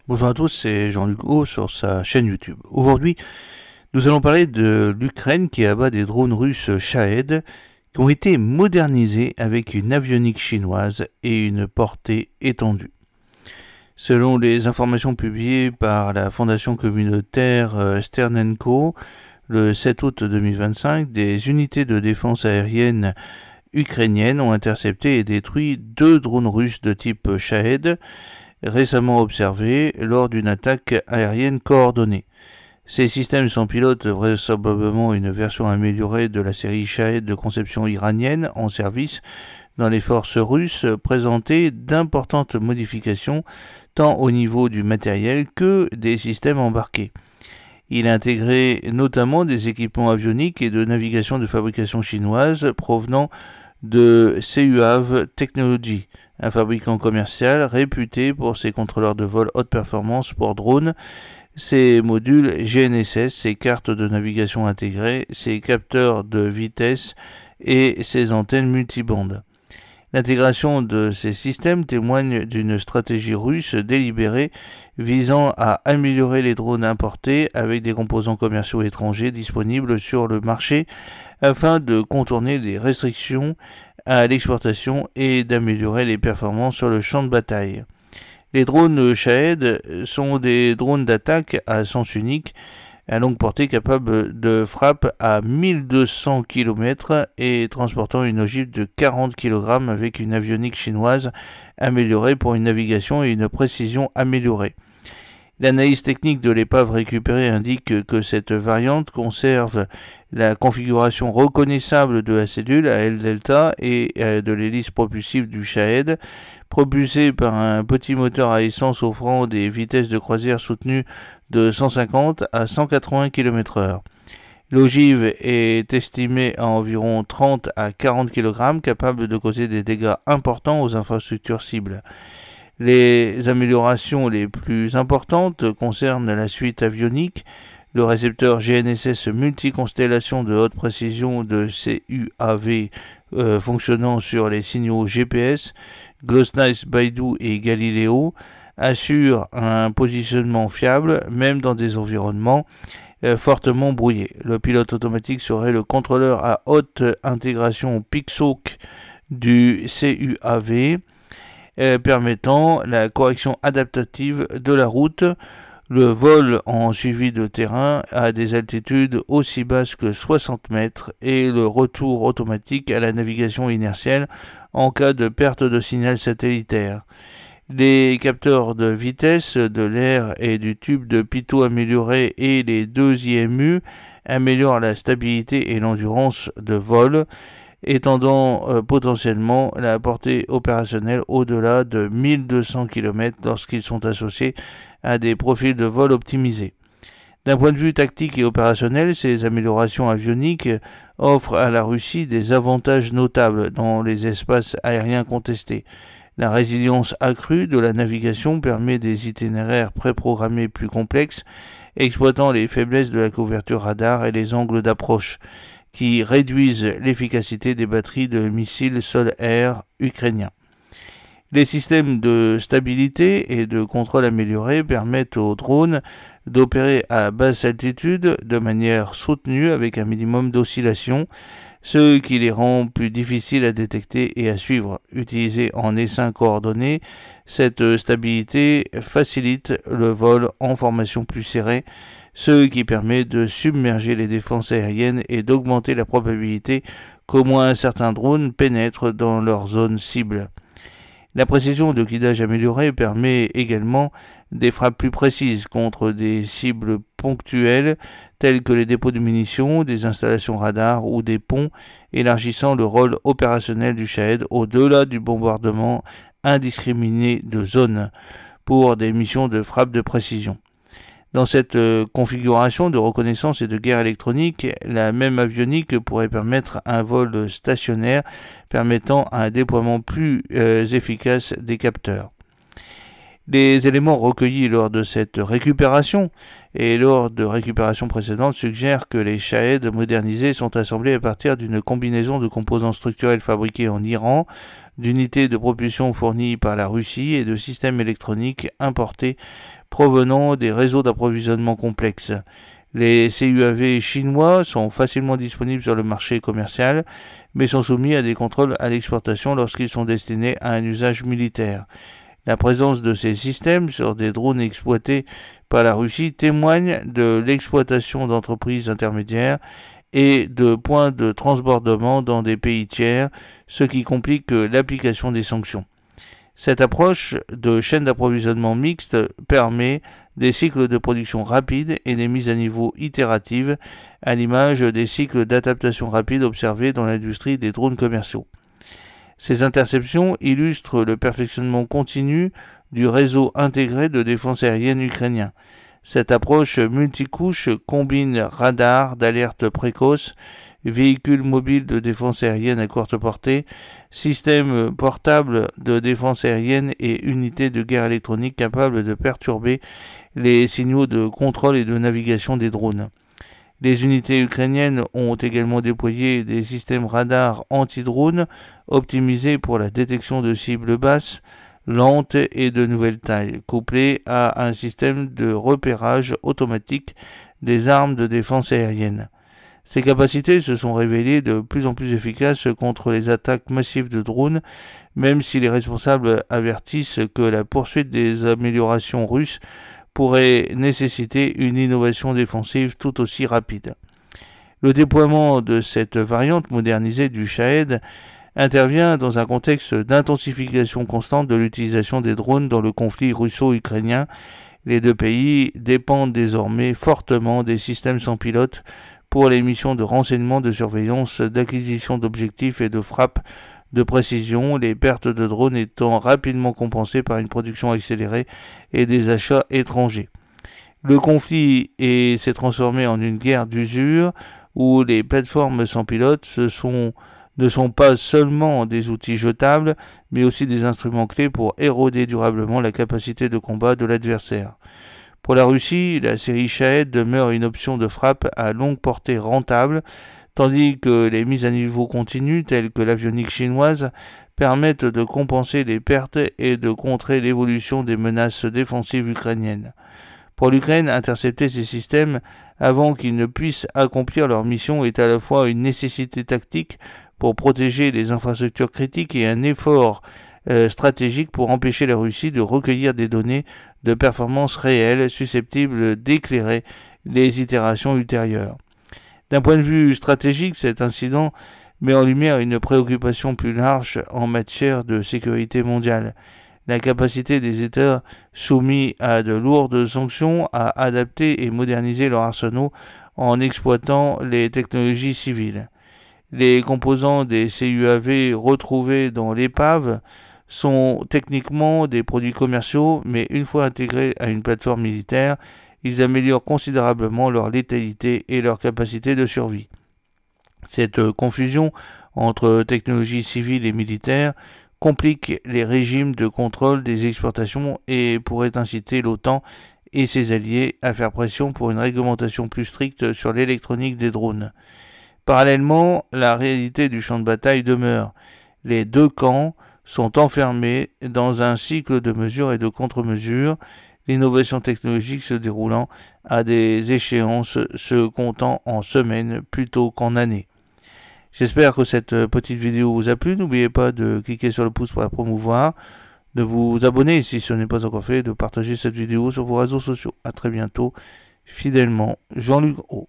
Bonjour à tous, c'est Jean-Luc Haut sur sa chaîne YouTube. Aujourd'hui, nous allons parler de l'Ukraine qui abat des drones russes Shahed qui ont été modernisés avec une avionique chinoise et une portée étendue. Selon les informations publiées par la fondation communautaire Sternenko le 7 août 2025, des unités de défense aérienne ukrainiennes ont intercepté et détruit 2 drones russes de type Shahed récemment observés lors d'une attaque aérienne coordonnée. Ces systèmes sans pilote, vraisemblablement une version améliorée de la série Shahed de conception iranienne en service dans les forces russes, présentaient d'importantes modifications tant au niveau du matériel que des systèmes embarqués. Il intégrait notamment des équipements avioniques et de navigation de fabrication chinoise provenant de CUAV Technology, un fabricant commercial réputé pour ses contrôleurs de vol haute performance pour drones, ses modules GNSS, ses cartes de navigation intégrées, ses capteurs de vitesse et ses antennes multibandes. L'intégration de ces systèmes témoigne d'une stratégie russe délibérée visant à améliorer les drones importés avec des composants commerciaux étrangers disponibles sur le marché afin de contourner les restrictions à l'exportation et d'améliorer les performances sur le champ de bataille. Les drones Shahed sont des drones d'attaque à sens unique à longue portée capable de frappe à 1200 km et transportant une ogive de 40 kg avec une avionique chinoise améliorée pour une navigation et une précision améliorée. L'analyse technique de l'épave récupérée indique que cette variante conserve la configuration reconnaissable de la cellule à L-delta et de l'hélice propulsive du Shahed, propulsée par un petit moteur à essence offrant des vitesses de croisière soutenues de 150 à 180 km/h. L'ogive est estimée à environ 30 à 40 kg, capable de causer des dégâts importants aux infrastructures cibles. Les améliorations les plus importantes concernent la suite avionique, le récepteur GNSS multiconstellation de haute précision de CUAV fonctionnant sur les signaux GPS, GLONASS, Beidou et Galileo, assure un positionnement fiable même dans des environnements fortement brouillés. Le pilote automatique serait le contrôleur à haute intégration PICSOC du CUAV, permettant la correction adaptative de la route, le vol en suivi de terrain à des altitudes aussi basses que 60 mètres et le retour automatique à la navigation inertielle en cas de perte de signal satellitaire. Les capteurs de vitesse de l'air et du tube de pitot améliorés et les 2 IMU améliorent la stabilité et l'endurance de vol, étendant potentiellement la portée opérationnelle au-delà de 1200 km lorsqu'ils sont associés à des profils de vol optimisés. D'un point de vue tactique et opérationnel, ces améliorations avioniques offrent à la Russie des avantages notables dans les espaces aériens contestés. La résilience accrue de la navigation permet des itinéraires préprogrammés plus complexes, exploitant les faiblesses de la couverture radar et les angles d'approche, qui réduisent l'efficacité des batteries de missiles sol-air ukrainiens. Les systèmes de stabilité et de contrôle améliorés permettent aux drones d'opérer à basse altitude de manière soutenue avec un minimum d'oscillation, ce qui les rend plus difficiles à détecter et à suivre. Utilisés en essaim coordonné, cette stabilité facilite le vol en formation plus serrée, ce qui permet de submerger les défenses aériennes et d'augmenter la probabilité qu'au moins certains drones pénètrent dans leur zone cible. La précision de guidage améliorée permet également des frappes plus précises contre des cibles ponctuelles telles que les dépôts de munitions, des installations radars ou des ponts, élargissant le rôle opérationnel du Shahed au-delà du bombardement indiscriminé de zones pour des missions de frappe de précision. Dans cette configuration de reconnaissance et de guerre électronique, la même avionique pourrait permettre un vol stationnaire permettant un déploiement plus efficace des capteurs. Les éléments recueillis lors de cette récupération et lors de récupérations précédentes suggèrent que les Shahed modernisés sont assemblés à partir d'une combinaison de composants structurels fabriqués en Iran, d'unités de propulsion fournies par la Russie et de systèmes électroniques importés provenant des réseaux d'approvisionnement complexes. Les CUAV chinois sont facilement disponibles sur le marché commercial, mais sont soumis à des contrôles à l'exportation lorsqu'ils sont destinés à un usage militaire. La présence de ces systèmes sur des drones exploités par la Russie témoigne de l'exploitation d'entreprises intermédiaires et de points de transbordement dans des pays tiers, ce qui complique l'application des sanctions. Cette approche de chaîne d'approvisionnement mixte permet des cycles de production rapides et des mises à niveau itératives, à l'image des cycles d'adaptation rapide observés dans l'industrie des drones commerciaux. Ces interceptions illustrent le perfectionnement continu du réseau intégré de défense aérienne ukrainien. Cette approche multicouche combine radars d'alerte précoce, véhicules mobiles de défense aérienne à courte portée, systèmes portables de défense aérienne et unités de guerre électronique capables de perturber les signaux de contrôle et de navigation des drones. Les unités ukrainiennes ont également déployé des systèmes radars anti-drones optimisés pour la détection de cibles basses, lentes et de nouvelle taille, couplés à un système de repérage automatique des armes de défense aérienne. Ces capacités se sont révélées de plus en plus efficaces contre les attaques massives de drones, même si les responsables avertissent que la poursuite des améliorations russes pourrait nécessiter une innovation défensive tout aussi rapide. Le déploiement de cette variante modernisée du Shahed intervient dans un contexte d'intensification constante de l'utilisation des drones dans le conflit russo-ukrainien. Les deux pays dépendent désormais fortement des systèmes sans pilote pour les missions de renseignement, de surveillance, d'acquisition d'objectifs et de frappe de précision, les pertes de drones étant rapidement compensées par une production accélérée et des achats étrangers. Le conflit s'est transformé en une guerre d'usure où les plateformes sans pilote ne sont pas seulement des outils jetables, mais aussi des instruments clés pour éroder durablement la capacité de combat de l'adversaire. Pour la Russie, la série Shahed demeure une option de frappe à longue portée rentable, tandis que les mises à niveau continues, telles que l'avionique chinoise, permettent de compenser les pertes et de contrer l'évolution des menaces défensives ukrainiennes. Pour l'Ukraine, intercepter ces systèmes avant qu'ils ne puissent accomplir leur mission est à la fois une nécessité tactique pour protéger les infrastructures critiques et un effort stratégique pour empêcher la Russie de recueillir des données de performance réelles susceptibles d'éclairer les itérations ultérieures. D'un point de vue stratégique, cet incident met en lumière une préoccupation plus large en matière de sécurité mondiale. La capacité des États soumis à de lourdes sanctions à adapter et moderniser leurs arsenaux en exploitant les technologies civiles. Les composants des CUAV retrouvés dans l'épave sont techniquement des produits commerciaux, mais une fois intégrés à une plateforme militaire, ils améliorent considérablement leur létalité et leur capacité de survie. Cette confusion entre technologie civile et militaire complique les régimes de contrôle des exportations et pourrait inciter l'OTAN et ses alliés à faire pression pour une réglementation plus stricte sur l'électronique des drones. Parallèlement, la réalité du champ de bataille demeure. Les deux camps sont enfermés dans un cycle de mesures et de contre-mesures, l'innovation technologique se déroulant à des échéances se comptant en semaines plutôt qu'en années. J'espère que cette petite vidéo vous a plu. N'oubliez pas de cliquer sur le pouce pour la promouvoir, de vous abonner si ce n'est pas encore fait, de partager cette vidéo sur vos réseaux sociaux. A très bientôt. Fidèlement, Jean-Luc O.